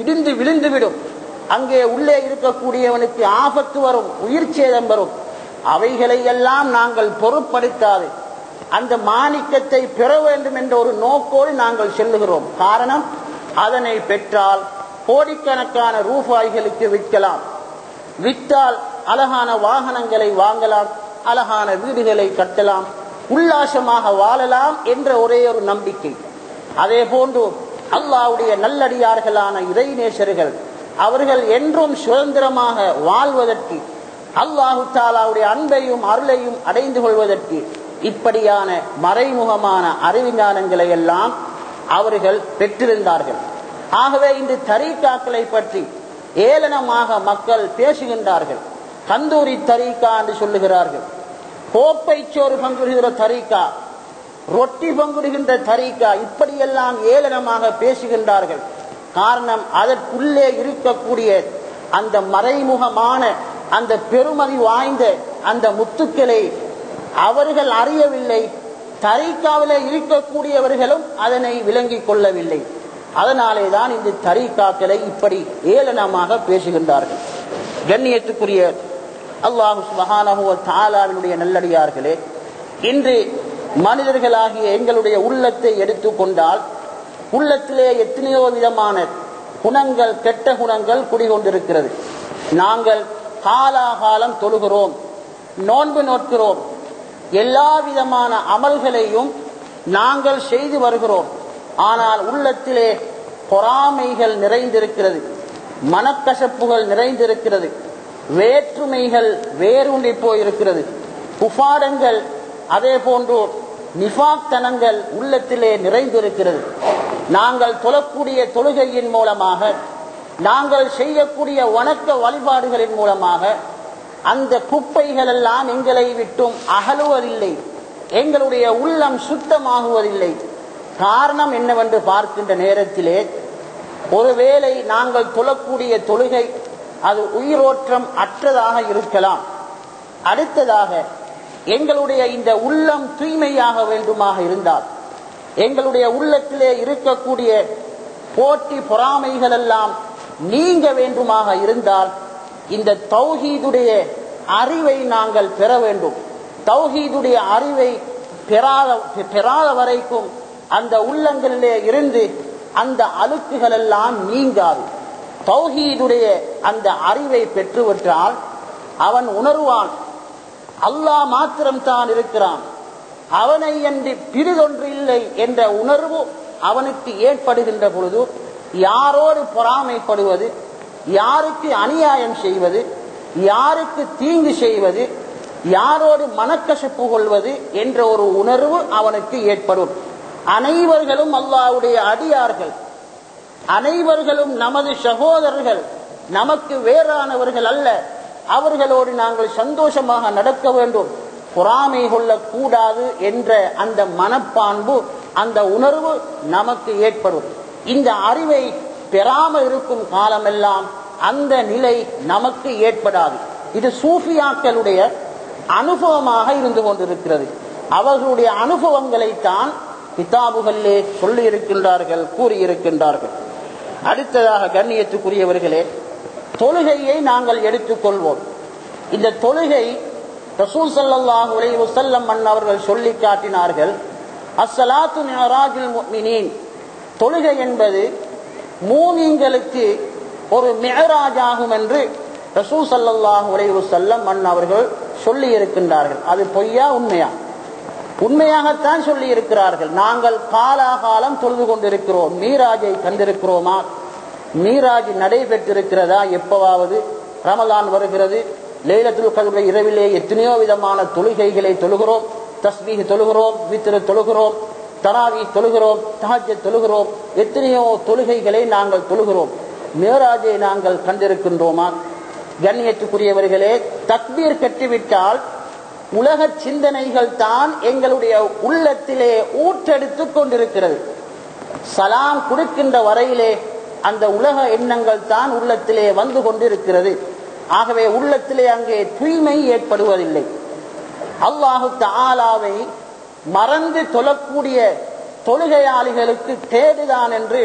இடிந்து விழுந்துவிடும். அங்கே உள்ளே இருக்கக்கூடியவனுக்கு ஆபத்து வரும், உயிர் சேதம் வரும். அவைகளை எல்லாம் நாங்கள் பொருட்படுத்தாது அந்த மாணிக்கத்தை பெற வேண்டும் என்ற ஒரு நோக்கோடு நாங்கள் செல்லுகிறோம். காரணம், அதனை பெற்றால் கோடிக்கணக்கான ரூபாய்களுக்கு விற்கலாம், விற்றால் அழகான வாகனங்களை வாங்கலாம், அழகான வீடுகளை கட்டலாம், உல்லாசமாக வாழலாம் என்ற ஒரே ஒரு நம்பிக்கை. அதே போன்று அல்லாஹ்வுடைய நல்லடியார்களான இறைநேசர்கள் அவர்கள் என்றும் சுதந்திரமாக வாழ்வதற்கு, அல்லாஹு தஆலாவுடைய அன்பையும் அருளையும் அடைந்து கொள்வதற்கு இப்படியான மறைமுகமான அறிவிஞானங்களை எல்லாம் அவர்கள் பெற்றிருந்தார்கள். ஆகவே இந்த தரீக்காக்களை பற்றி ஏளனமாக மக்கள் பேசுகின்றார்கள். கந்தூரி தரீக்கா என்று சொல்லுகிறார்கள், கோப்பை சோறு பங்குகிற தரீக்கா, ரொட்டி பங்குடுகின்ற தரீக்கா, இப்படியெல்லாம் ஏளனமாக பேசுகின்றார்கள். காரணம், அதற்குள்ளே இருக்கக்கூடிய அந்த மறைமுகமான அந்த பெருமதி வாய்ந்த அந்த முத்துக்களை அவர்கள் அறியவில்லை. தரீக்காவிலே இருக்கக்கூடியவர்களும் அதனை விளங்கிக் கொள்ளவில்லை. அதனாலே தான் இந்த தரீக்காக்களை இப்படி ஏளனமாக பேசுகின்றார்கள். கண்ணியத்துக்குரிய அல்லாஹ் சுப்ஹானஹு வ தஆலாவினுடைய நல்லடியார்களே, இன்று மனிதர்களாகிய எங்களுடைய உள்ளத்தை எடுத்துக்கொண்டால் உள்ளத்திலே எத்தனையோ விதமான குணங்கள், கெட்ட குணங்கள் குடிகொண்டிருக்கிறது. நாங்கள் காலாகாலம் தொழுகிறோம், நோன்பு நோக்கிறோம், எல்லா விதமான அமல்களையும் நாங்கள் செய்து வருகிறோம். ஆனால் உள்ளத்திலே பொறாமைகள் நிறைந்திருக்கிறது, மனக்கசப்புகள் நிறைந்திருக்கிறது, வேற்றுமைகள் வேரூன்றி போயிருக்கிறது, குஃபாடங்கள், அதே போன்று நிஃபாக்தனங்கள் உள்ளத்திலே நிறைந்திருக்கிறது. நாங்கள் தொழக்கூடிய தொழுகையின் மூலமாக, நாங்கள் செய்யக்கூடிய வணக்க வழிபாடுகளின் மூலமாக அந்த குப்பைகள் எல்லாம் எங்களை விட்டும் அகலுவதில்லை, எங்களுடைய உள்ளம் சுத்தமாகுவதில்லை. காரணம் என்னவென்று பார்க்கின்ற நேரத்திலே, ஒருவேளை நாங்கள் தொழக்கூடிய தொழுகை அது உயிரோற்றம் அற்றதாக இருக்கலாம். அடுத்ததாக எங்களுடைய இந்த உள்ளம் தூய்மையாக வேண்டுமாக இருந்தால், எங்களுடைய உள்ளத்திலே இருக்கக்கூடிய போட்டி பொறாமைகள் எல்லாம் நீங்க வேண்டுமாக இருந்தால், இந்த தௌஹீதுடைய அறிவை நாங்கள் பெற வேண்டும். தௌஹீதுடைய அறிவை பெறாத வரைக்கும் அந்த உள்ளங்களிலே இருந்து அந்த அழுக்குகள் எல்லாம் நீங்காது. தௌஹீதுடைய அந்த அறிவை பெற்றுவிட்டால் அவன் உணர்வான், அல்லாஹ் மாத்திரம்தான் இருக்கிறான், அவனை அன்றி பிறிதொன்று இல்லை என்ற உணர்வு அவனுக்கு ஏற்படுகின்ற பொழுது யாரோடு பொறாமைப்படுவது, யாருக்கு அநியாயம் செய்வது, யாருக்கு தீங்கு செய்வது, யாரோடு மனக்கசப்பு கொள்வது என்ற ஒரு உணர்வு அவனுக்கு ஏற்படும். அனைவர்களும் அல்லாஹ்வுடைய அடியார்கள், அனைவர்களும் நமது சகோதரர்கள், நமக்கு வேறானவர்கள் அல்ல. அவர்களோடு நாங்கள் சந்தோஷமாக நடக்க வேண்டும், பொறாமை கொள்ளக்கூடாது என்ற அந்த மனப்பான்பு, அந்த உணர்வு நமக்கு ஏற்படும். இந்த அறிவை பெறாமல் இருக்கும் காலமெல்லாம் அந்த நிலை நமக்கு ஏற்படாது. இது சூஃபியாக்களுடைய அனுபவமாக இருந்து கொண்டிருக்கிறது. அவர்களுடைய அனுபவங்களைத்தான் கிதாபுகளிலே சொல்லி இருக்கின்றார்கள், கூறியிருக்கின்றார்கள். அடுத்ததாக கண்ணியத்துக்குரியவர்களே, தொழுகையை நாங்கள் எடுத்துக்கொள்வோம். இந்த தொழுகை ரசூல் ஸல்லல்லாஹு அலைஹி வஸல்லம் அவர்கள் சொல்லி காட்டினார்கள், அஸ்ஸலாத்து மிஅராஜுல் முஃமினீன், தொழுகை என்பது மூமின்களுக்கு ஒரு மிஅராஜ் ஆகும் என்று ரசூல் ஸல்லல்லாஹு அலைஹி வஸல்லம் அவர்கள் சொல்லி இருக்கின்றார்கள். அது பொய்யா உண்மையா? உண்மையாகத்தான் சொல்லி இருக்கிறார்கள். நாங்கள் காலாகாலம் தொழுது கொண்டிருக்கிறோம். மீராஜை கண்டிருக்கிறோமா? மீராஜ் நடைபெற்றிருக்கிறதா? எப்பவாவது ரமலான் வருகிறது, லைலத்துல் கத்ர் இரவிலே எத்தனையோ விதமான தொழுகைகளை தொழுகிறோம். தஸ்பீஹ் தொழுகிறோம், வித்ர் தொழுகிறோம், தராவீஹ் தொழுகிறோம், தஹஜ்ஜத் தொழுகிறோம், எத்தனையோ தொழுகைகளை நாங்கள் தொழுகிறோம். மீராஜை நாங்கள் கண்டிருக்கின்றோமா? கண்ணியத்துக்குரியவர்களே, தக்பீர் கட்டிவிட்டால் உலக சிந்தனைகள் தான் எங்களுடைய உள்ளத்திலே ஊற்றெடுத்துக் கொண்டிருக்கிறது. சலாம் கொடுக்கின்ற வரையிலே அந்த உலக எண்ணங்கள் தான் உள்ளத்திலே வந்து கொண்டிருக்கிறது. ஆகவே உள்ளத்திலே அங்கே தூய்மை ஏற்படுவதில்லை. அல்லாஹு தஆலாவை மறந்து தொழக்கூடிய தொழுகையாளிகளுக்கு கேடுதான் என்று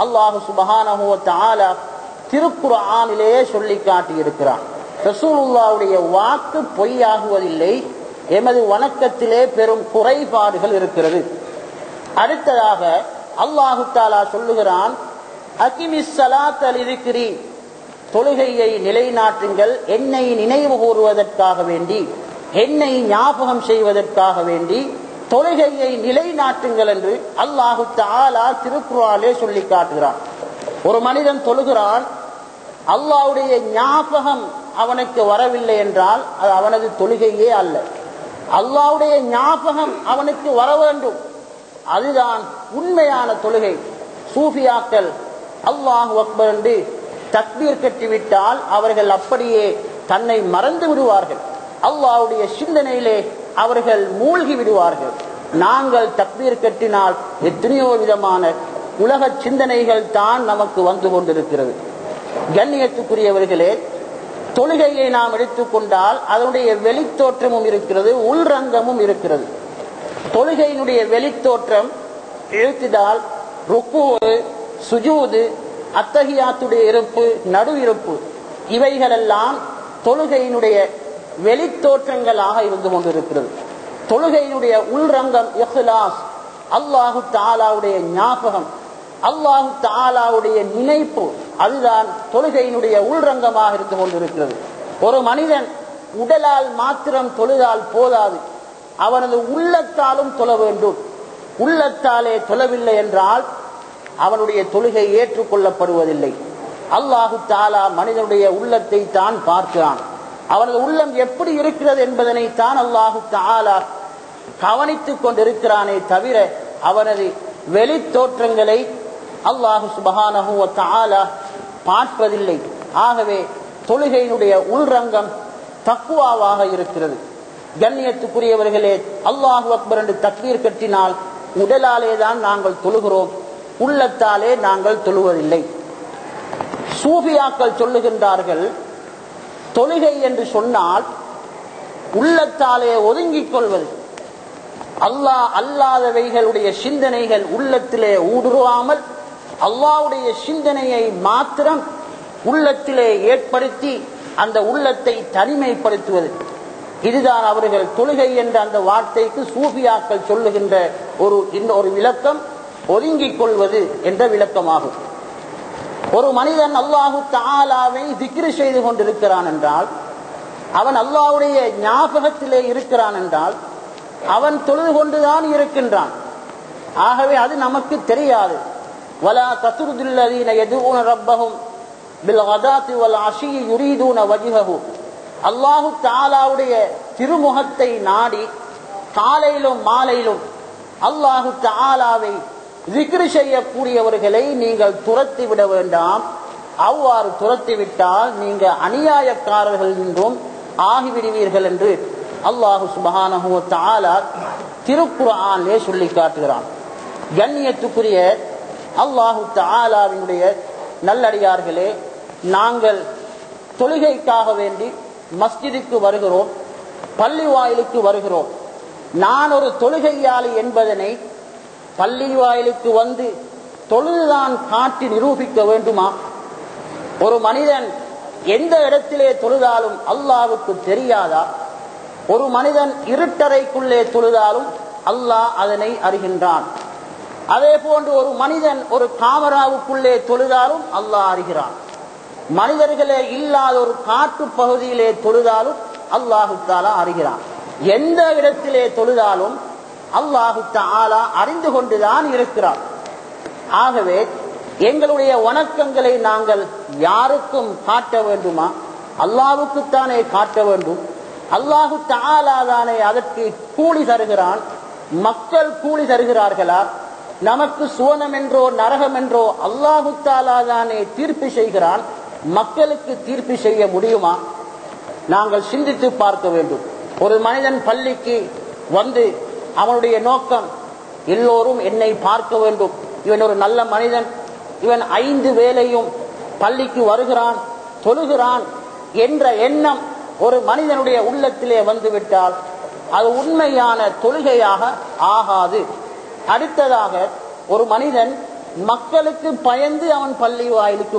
அல்லாஹு சுப்ஹானஹு வ தஆலா திருக்குர்ஆனிலேயே சொல்லி காட்டியிருக்கிறான். ரசூலுல்லாஹ்வுடைய வாக்கு பொய்யாகுவதில்லை. எமது வணக்கத்திலே பெரும் குறைபாடுகள் இருக்கிறது. அடுத்ததாக அல்லாஹு தஆலா சொல்லுகிறான், அகிமிஸ் ஸலாத்த லிذிக்ரி, தொழுகையை நிலைநாட்டுங்கள், என்னை நினைவு கூறுவதற்காக வேண்டி, என்னை ஞாபகம் செய்வதற்காக வேண்டி தொழுகையை நிலைநாட்டுங்கள் என்று அல்லாஹு தஆலா திருக்குர்ஆனிலே சொல்லி காட்டுகிறான். ஒரு மனிதன் தொழுகிறான், அல்லாஹ்வுடைய ஞாபகம் அவனுக்கு வரவில்லை என்றால் அது அவனது தொழுகையே அல்ல. அல்லாஹ்வுடைய ஞாபகம் அவனுக்கு வர வேண்டும், அதுதான் உண்மையான தொழுகை. சூஃபியாக்கள் அல்லாஹு அக்பர் என்று தக்பீர் கட்டிவிட்டால் அவர்கள் அப்படியே தன்னை மறந்து விடுவார்கள். அல்லாஹ்வுடைய சிந்தனையிலே அவர்கள் மூழ்கி விடுவார்கள். நாங்கள் தக்பீர் கட்டினால் எத்தனையோ விதமான உலக சிந்தனைகள் தான் நமக்கு வந்து கொண்டிருக்கிறது. கண்ணியத்துக்குரியவர்களே, தொழுகையை நாம் எடுத்துக்கொண்டால் அதனுடைய வெளித்தோற்றமும் இருக்கிறது, உள்ரங்கமும் இருக்கிறது. தொழுகையினுடைய வெளித்தோற்றம் இழ்த்திடால், ருக்கு, சுஜூது, அத்தஹியாத்துடைய இருப்பு, நடு இருப்பு, இவைகளெல்லாம் தொழுகையினுடைய வெளித்தோற்றங்களாக இருந்து கொண்டிருக்கிறது. தொழுகையினுடைய உள்ரங்கம் இஹ்லாஸ், அல்லாஹு தஆலாவுடைய ஞாபகம், அல்லாஹு தஆலாவுடைய நினைப்பு, அதுதான் தொழுகையினுடைய உள்ரங்கமாக இருந்து கொண்டிருக்கிறது. ஒரு மனிதன் உடலால் மாத்திரம் தொழுதால் போதாது, அவனது உள்ளத்தாலும் தொழ வேண்டும். உள்ளத்தாலே தொழவில்லை என்றால் அவனுடைய தொழுகை ஏற்றுக்கொள்ளப்படுவதில்லை. அல்லாஹு தஆலா மனிதனுடைய உள்ளத்தை தான் பார்க்கிறான். அவனது உள்ளம் எப்படி இருக்கிறது என்பதனை தான் அல்லாஹு தஆலா கவனித்துக் கொண்டிருக்கிறானே தவிர அவனது வெளி தோற்றங்களை அல்லாஹு சுப்ஹானஹு வ தஆலா பார்ப்பதில்லை. ஆகவே தொழுகையினுடைய உள்ரங்கம் தக்வாவாக இருக்கிறது. கண்ணியத்துக்குரியவர்களே, அல்லாஹு அக்பர் என்று தக்பீர் கட்டினால் உடலாலே தான் நாங்கள் தொழுகிறோம், உள்ளத்தாலே நாங்கள் தொழுவதில்லை. சூஃபியாக்கள் சொல்லுகின்றார்கள், தொழுகை என்று சொன்னால் உள்ளத்தாலே ஒதுங்கிக் கொள்வது, அல்லாஹ் அல்லாதவைகளுடைய சிந்தனைகள் உள்ளத்திலே ஊடுருவாமல் அல்லாஹ்வுடைய சிந்தனையை மாத்திரம் உள்ளத்திலே ஏற்படுத்தி அந்த உள்ளத்தை தனிமைப்படுத்துவது. இதுதான் அவர்கள் தொழுகை என்ற அந்த வார்த்தைக்கு சூஃபியாக்கள் சொல்லுகின்ற ஒரு விளக்கம், ஒதுங்கிக் கொள்வது என்ற விளக்கமாகும். ஒரு மனிதன் அல்லாஹு தஆலாவை திக்ர் செய்து கொண்டிருக்கிறான் என்றால், அவன் அல்லாஹ்வுடைய ஞாபகத்திலே இருக்கிறான் என்றால் அவன் தொழுது கொண்டுதான் இருக்கின்றான். ஆகவே அது நமக்கு தெரியாது. வலா தத்ருதுல்லதீன யதுஊன ரப்பஹும் பில்கதாத்தி வல் அஷியி யுரீதுன வஜ்ஹஹு, அல்லாஹு தஆலாவுடைய திருமுகத்தை நாடி காலையிலும் மாலையிலும் அல்லாஹு தஆலாவை திக்ர் செய்யக்கூடியவர்களை நீங்கள் துரத்தி விட வேண்டாம். அவ்வாறு துரத்திவிட்டால் நீங்க அநியாயக்காரர்கள் என்றும் ஆகிவிடுவீர்கள் என்று அல்லாஹு சுப்ஹானஹு வ தஆலா திருக்குர்ஆனிலே சொல்லி காட்டுகிறான். கண்ணியத்துக்குரிய அல்லாஹு தஆலாவினுடைய நல்லடியார்களே, நாங்கள் தொழுகைக்காக வேண்டி மஸ்ஜிதுக்கு வருகிறோம், பள்ளி வாயிலுக்கு வருகிறோம். நான் ஒரு தொழுகையாளி என்பதனை பள்ளி வாயிலுக்கு வந்து தொழுதுதான் காட்டி நிரூபிக்க வேண்டுமா? ஒரு மனிதன் எந்த இடத்திலே தொழுதாலும் அல்லாஹ்வுக்கு தெரியாதா? ஒரு மனிதன் இருட்டறைக்குள்ளே தொழுதாலும் அல்லாஹ் அதனை அறிகின்றான். அதே போன்று ஒரு மனிதன் ஒரு காமராவுக்குள்ளே தொழுதாலும் அல்லாஹ் அறிகிறான். மனிதர்களே இல்லாத ஒரு காட்டு பகுதியிலே தொழுதாலும் அல்லாஹு தஆலா அறிகிறான். எந்த இடத்திலே தொழுதாலும் அல்லாஹு தஆலா அறிந்து கொண்டுதான் இருக்கிறான். ஆகவே எங்களுடைய வணக்கங்களை நாங்கள் யாருக்கும் காட்ட வேண்டுமா? அல்லாஹ்வுக்குத்தானே காட்ட வேண்டும். அல்லாஹு தஆலா தானே அதற்கு கூலி தருகிறான். மக்கள் கூலி தருகிறார்களா? நமக்கு சுவனம் என்றோ நரகம் என்றோ அல்லாஹு தஆலா தானே தீர்ப்பு செய்கிறான். மக்களுக்கு தீர்ப்பு செய்ய முடியுமா? நாங்கள் சிந்தித்து பார்க்க வேண்டும். ஒரு மனிதன் பள்ளிக்கு வந்து அவனுடைய நோக்கம் எல்லோரும் என்னை பார்க்க வேண்டும், இவன் ஒரு நல்ல மனிதன், இவன் 5 வேளையும் பள்ளிக்கு வருகிறான், தொழுகிறான் என்ற எண்ணம் ஒரு மனிதனுடைய உள்ளத்திலே வந்துவிட்டால் அது உண்மையான தொழுகையாக ஆகாது. அடுத்ததாக ஒரு மனிதன் மக்களுக்கு பயந்து அவன் பள்ளி வாயிலுக்கு